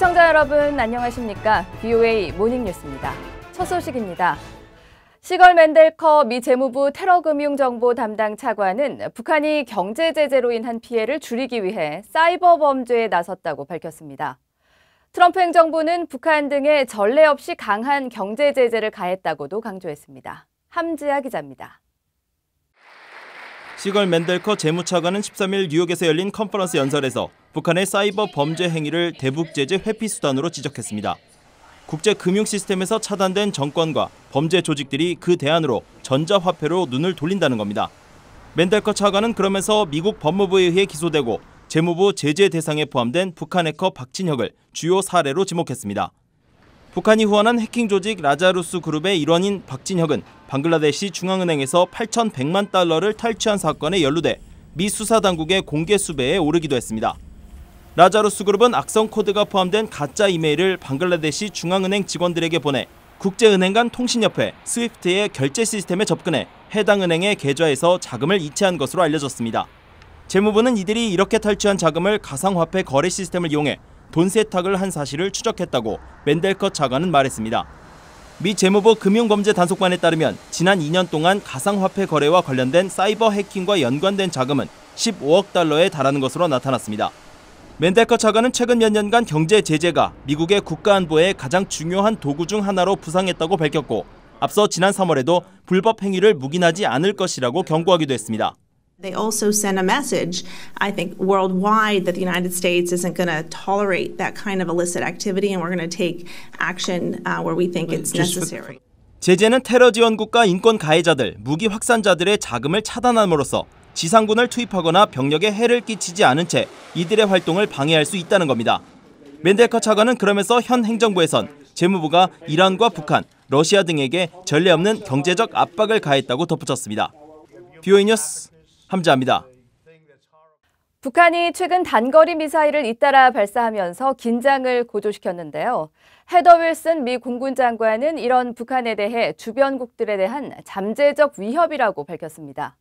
시청자 여러분 안녕하십니까? BOA 모닝뉴스입니다. 첫 소식입니다. 시걸 맨델커 미 재무부 테러금융정보 담당 차관은 북한이 경제 제재로 인한 피해를 줄이기 위해 사이버 범죄에 나섰다고 밝혔습니다. 트럼프 행정부는 북한 등에 전례 없이 강한 경제 제재를 가했다고도 강조했습니다. 함지아 기자입니다. 시걸 맨델커 재무차관은 13일 뉴욕에서 열린 컨퍼런스 연설에서 북한의 사이버 범죄 행위를 대북 제재 회피 수단으로 지적했습니다. 국제 금융 시스템에서 차단된 정권과 범죄 조직들이 그 대안으로 전자화폐로 눈을 돌린다는 겁니다. 맨델커 차관은 그러면서 미국 법무부에 의해 기소되고 재무부 제재 대상에 포함된 북한 해커 박진혁을 주요 사례로 지목했습니다. 북한이 후원한 해킹 조직 라자루스 그룹의 일원인 박진혁은 방글라데시 중앙은행에서 8,100만 달러를 탈취한 사건에 연루돼 미 수사당국의 공개 수배에 오르기도 했습니다. 라자루스 그룹은 악성 코드가 포함된 가짜 이메일을 방글라데시 중앙은행 직원들에게 보내 국제은행 간 통신협회 스위프트의 결제 시스템에 접근해 해당 은행의 계좌에서 자금을 이체한 것으로 알려졌습니다. 재무부는 이들이 이렇게 탈취한 자금을 가상화폐 거래 시스템을 이용해 돈 세탁을 한 사실을 추적했다고 맨델커 차관은 말했습니다. 미 재무부 금융범죄단속반에 따르면 지난 2년 동안 가상화폐 거래와 관련된 사이버 해킹과 연관된 자금은 15억 달러에 달하는 것으로 나타났습니다. 맨델커 차관은 최근 몇 년간 경제 제재가 미국의 국가안보의 가장 중요한 도구 중 하나로 부상했다고 밝혔고 앞서 지난 3월에도 불법 행위를 묵인하지 않을 것이라고 경고하기도 했습니다. They also send a message, I think, worldwide that the United States isn't going to tolerate that kind of illicit activity and we're going to take action where we think it's necessary. 제재는 테러 지원국가 인권 가해자들, 무기 확산자들의 자금을 차단함으로써 지상군을 투입하거나 병력에 해를 끼치지 않은 채 이들의 활동을 방해할 수 있다는 겁니다. 맨델커 차관은 그러면서 현 행정부에선 재무부가 이란과 북한, 러시아 등에게 전례 없는 경제적 압박을 가했다고 덧붙였습니다. BOA 뉴스 함지아입니다. 북한이 최근 단거리 미사일을 잇따라 발사하면서 긴장을 고조시켰는데요. 헤더 윌슨 미 공군 장관은 이런 북한에 대해 주변국들에 대한 잠재적 위협이라고 밝혔습니다.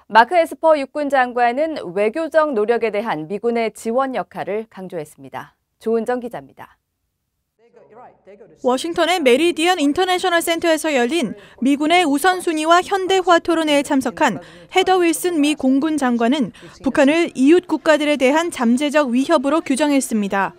마크 에스퍼 육군 장관은 외교적 노력에 대한 미군의 지원 역할을 강조했습니다. 조은정 기자입니다. 워싱턴의 메리디언 인터내셔널 센터에서 열린 미군의 우선순위와 현대화 토론회에 참석한 헤더 윌슨 미 공군 장관은 북한을 이웃 국가들에 대한 잠재적 위협으로 규정했습니다.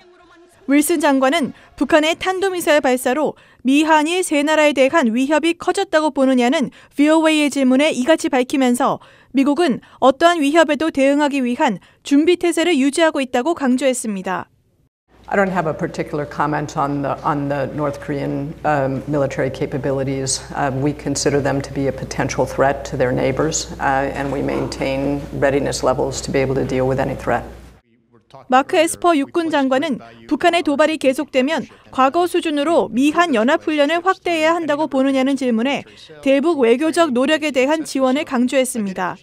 윌슨 장관은 북한의 탄도미사일 발사로 미, 한일 세 나라에 대한 위협이 커졌다고 보느냐는 VOA의 질문에 이같이 밝히면서 미국은 어떠한 위협에도 대응하기 위한 준비 태세를 유지하고 있다고 강조했습니다. I don't have a particular comment on the North Korean military capabilities. We consider them to be a potential threat to their neighbors, and we maintain readiness levels to be able to deal with any threat. 마크 에스퍼 육군 장관은 북한의 도발이 계속되면 과거 수준으로 미한 연합훈련을 확대해야 한다고 보느냐는 질문에 대북 외교적 노력에 대한 지원을 강조했습니다.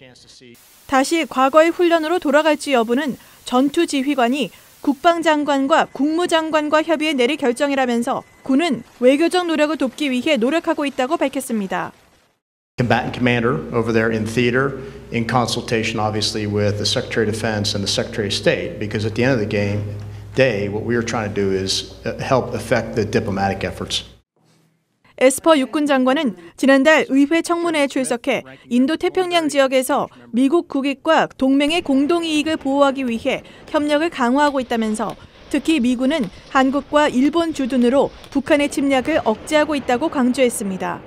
다시 과거의 훈련으로 돌아갈지 여부는 전투지휘관이 국방장관과 국무장관과 협의해 내릴 결정이라면서 군은 외교적 노력을 돕기 위해 노력하고 있다고 밝혔습니다. Combatant commander over there in theater in consultation obviously with the Secretary of Defense and the Secretary of State because at the end of the day what we are trying to do is help affect the diplomatic efforts. 에스퍼 육군 장관은 지난달 의회 청문회에 출석해 인도 태평양 지역에서 미국 국익과 동맹의 공동이익을 보호하기 위해 협력을 강화하고 있다면서 특히 미군은 한국과 일본 주둔으로 북한의 침략을 억제하고 있다고 강조했습니다.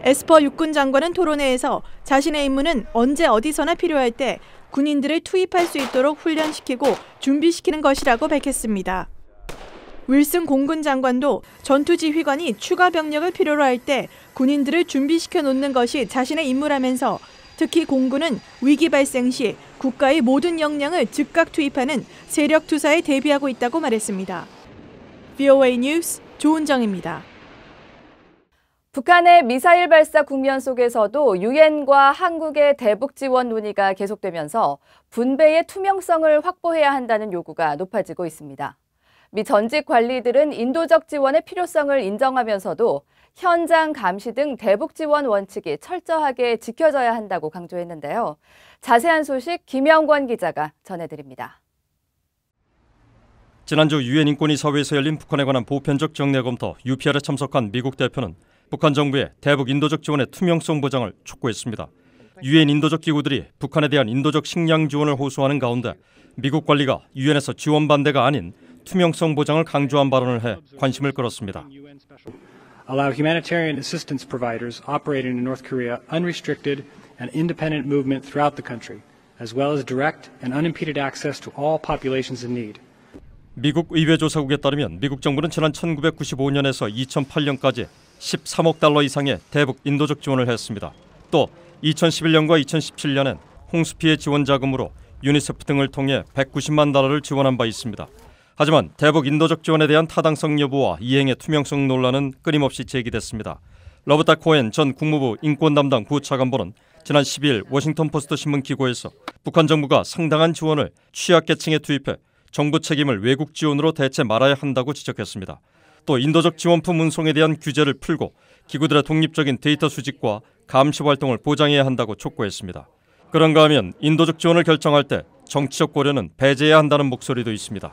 에스퍼 육군 장관은 토론회에서 자신의 임무는 언제 어디서나 필요할 때 군인들을 투입할 수 있도록 훈련시키고 준비시키는 것이라고 밝혔습니다. 윌슨 공군 장관도 전투지휘관이 추가 병력을 필요로 할 때 군인들을 준비시켜 놓는 것이 자신의 임무라면서 특히 공군은 위기 발생 시 국가의 모든 역량을 즉각 투입하는 세력 투사에 대비하고 있다고 말했습니다. VOA 뉴스 조은정입니다. 북한의 미사일 발사 국면 속에서도 유엔과 한국의 대북 지원 논의가 계속되면서 분배의 투명성을 확보해야 한다는 요구가 높아지고 있습니다. 미 전직 관리들은 인도적 지원의 필요성을 인정하면서도 현장 감시 등 대북 지원 원칙이 철저하게 지켜져야 한다고 강조했는데요. 자세한 소식 김영권 기자가 전해드립니다. 지난주 유엔 인권이사회에서 열린 북한에 관한 보편적 정례 검토 UPR에 참석한 미국 대표는 북한 정부의 대북 인도적 지원의 투명성 보장을 촉구했습니다. 유엔 인도적 기구들이 북한에 대한 인도적 식량 지원을 호소하는 가운데 미국 관리가 유엔에서 지원 반대가 아닌 투명성 보장을 강조한 발언을 해 관심을 끌었습니다. Allow humanitarian assistance providers operating in North Korea unrestricted and independent movement throughout the country, as well as direct and unimpeded access to all populations in need. 미국 의회 조사국에 따르면 미국 정부는 지난 1995년에서 2008년까지 13억 달러 이상의 대북 인도적 지원을 했습니다. 또 2011년과 2017년엔 홍수 피해 지원 자금으로 유니세프 등을 통해 190만 달러를 지원한 바 있습니다. 하지만 대북 인도적 지원에 대한 타당성 여부와 이행의 투명성 논란은 끊임없이 제기됐습니다. 러버타 코엔 전 국무부 인권 담당 부차관보는 지난 12일 워싱턴 포스트 신문 기고에서 북한 정부가 상당한 지원을 취약계층에 투입해 정부 책임을 외국 지원으로 대체 말아야 한다고 지적했습니다. 또 인도적 지원품 운송에 대한 규제를 풀고 기구들의 독립적인 데이터 수집과 감시 활동을 보장해야 한다고 촉구했습니다. 그런가 하면 인도적 지원을 결정할 때 정치적 고려는 배제해야 한다는 목소리도 있습니다.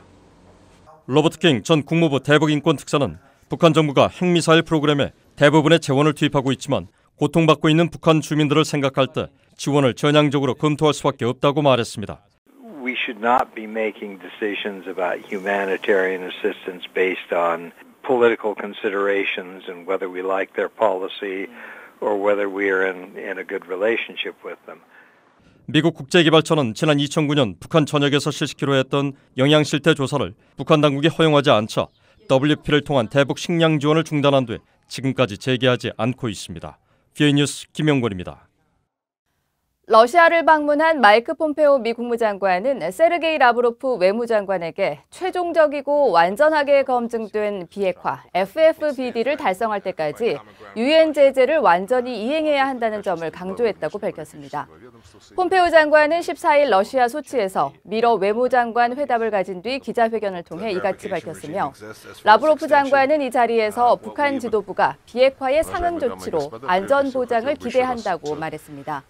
로버트 킹 전 국무부 대북인권특사는 북한 정부가 핵미사일 프로그램에 대부분의 재원을 투입하고 있지만 고통받고 있는 북한 주민들을 생각할 때 지원을 전향적으로 검토할 수밖에 없다고 말했습니다. We should not be making decisions about humanitarian assistance based on political considerations and whether we like their policy or whether we are in a good relationship with them. 미국 국제개발처는 지난 2009년 북한 전역에서 실시키로 했던 영양실태 조사를 북한 당국이 허용하지 않자 WFP를 통한 대북 식량 지원을 중단한 뒤 지금까지 재개하지 않고 있습니다. VOA 뉴스 김영권입니다. 러시아를 방문한 마이크 폼페오 미 국무장관은 세르게이 라브로프 외무장관에게 최종적이고 완전하게 검증된 비핵화 FFBD를 달성할 때까지 유엔 제재를 완전히 이행해야 한다는 점을 강조했다고 밝혔습니다. 폼페오 장관은 14일 러시아 소치에서 미러 외무장관 회담을 가진 뒤 기자회견을 통해 이같이 밝혔으며 라브로프 장관은 이 자리에서 북한 지도부가 비핵화의 상응 조치로 안전 보장을 기대한다고 말했습니다.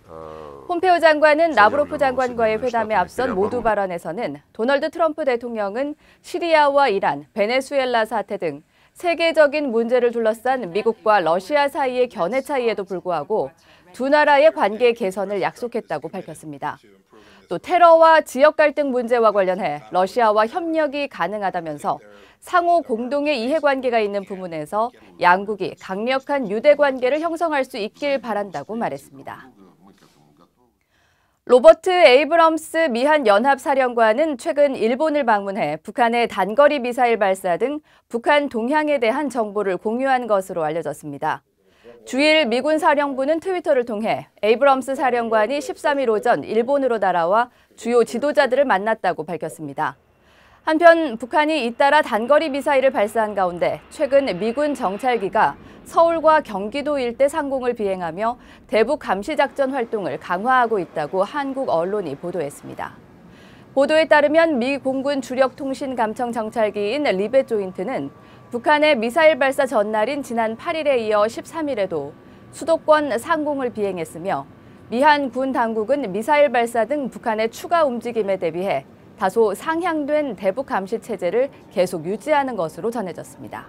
폼페오 장관은 라브로프 장관과의 회담에 앞선 모두 발언에서는 도널드 트럼프 대통령은 시리아와 이란, 베네수엘라 사태 등 세계적인 문제를 둘러싼 미국과 러시아 사이의 견해 차이에도 불구하고 두 나라의 관계 개선을 약속했다고 밝혔습니다. 또 테러와 지역 갈등 문제와 관련해 러시아와 협력이 가능하다면서 상호 공동의 이해관계가 있는 부분에서 양국이 강력한 유대관계를 형성할 수 있길 바란다고 말했습니다. 로버트 에이브럼스 미한 연합사령관은 최근 일본을 방문해 북한의 단거리 미사일 발사 등 북한 동향에 대한 정보를 공유한 것으로 알려졌습니다. 주일 미군 사령부는 트위터를 통해 에이브럼스 사령관이 13일 오전 일본으로 날아와 주요 지도자들을 만났다고 밝혔습니다. 한편 북한이 잇따라 단거리 미사일을 발사한 가운데 최근 미군 정찰기가 서울과 경기도 일대 상공을 비행하며 대북 감시 작전 활동을 강화하고 있다고 한국 언론이 보도했습니다. 보도에 따르면 미 공군 주력 통신 감청 정찰기인 리벳 조인트는 북한의 미사일 발사 전날인 지난 8일에 이어 13일에도 수도권 상공을 비행했으며 미한 군 당국은 미사일 발사 등 북한의 추가 움직임에 대비해 다소 상향된 대북 감시 체제를 계속 유지하는 것으로 전해졌습니다.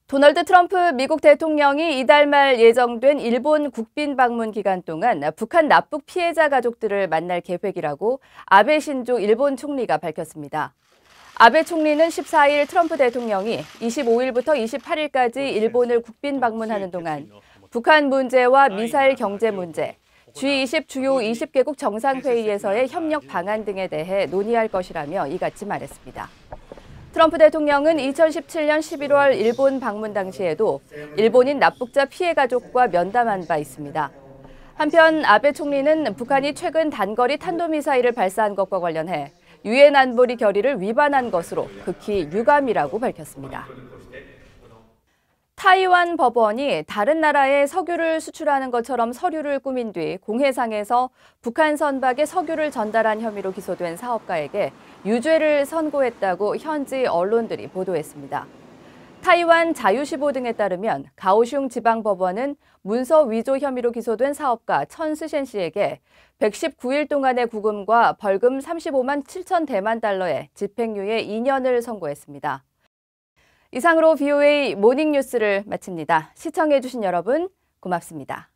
도널드 트럼프 미국 대통령이 이달 말 예정된 일본 국빈 방문 기간 동안 북한 납북 피해자 가족들을 만날 계획이라고 아베 신조 일본 총리가 밝혔습니다. 아베 총리는 14일 트럼프 대통령이 25일부터 28일까지 일본을 국빈 방문하는 동안 북한 문제와 미사일 경제 문제, G20 주요 20개국 정상회의에서의 협력 방안 등에 대해 논의할 것이라며 이같이 말했습니다. 트럼프 대통령은 2017년 11월 일본 방문 당시에도 일본인 납북자 피해 가족과 면담한 바 있습니다. 한편 아베 총리는 북한이 최근 단거리 탄도미사일을 발사한 것과 관련해 유엔 안보리 결의를 위반한 것으로 극히 유감이라고 밝혔습니다. 타이완 법원이 다른 나라에 석유를 수출하는 것처럼 서류를 꾸민 뒤 공해상에서 북한 선박에 석유를 전달한 혐의로 기소된 사업가에게 유죄를 선고했다고 현지 언론들이 보도했습니다. 타이완 자유시보 등에 따르면 가오슝 지방법원은 문서 위조 혐의로 기소된 사업가 천 스셴 씨에게 119일 동안의 구금과 벌금 35만 7천 대만 달러의 집행유예 2년을 선고했습니다. 이상으로 VOA 모닝뉴스를 마칩니다. 시청해주신 여러분 고맙습니다.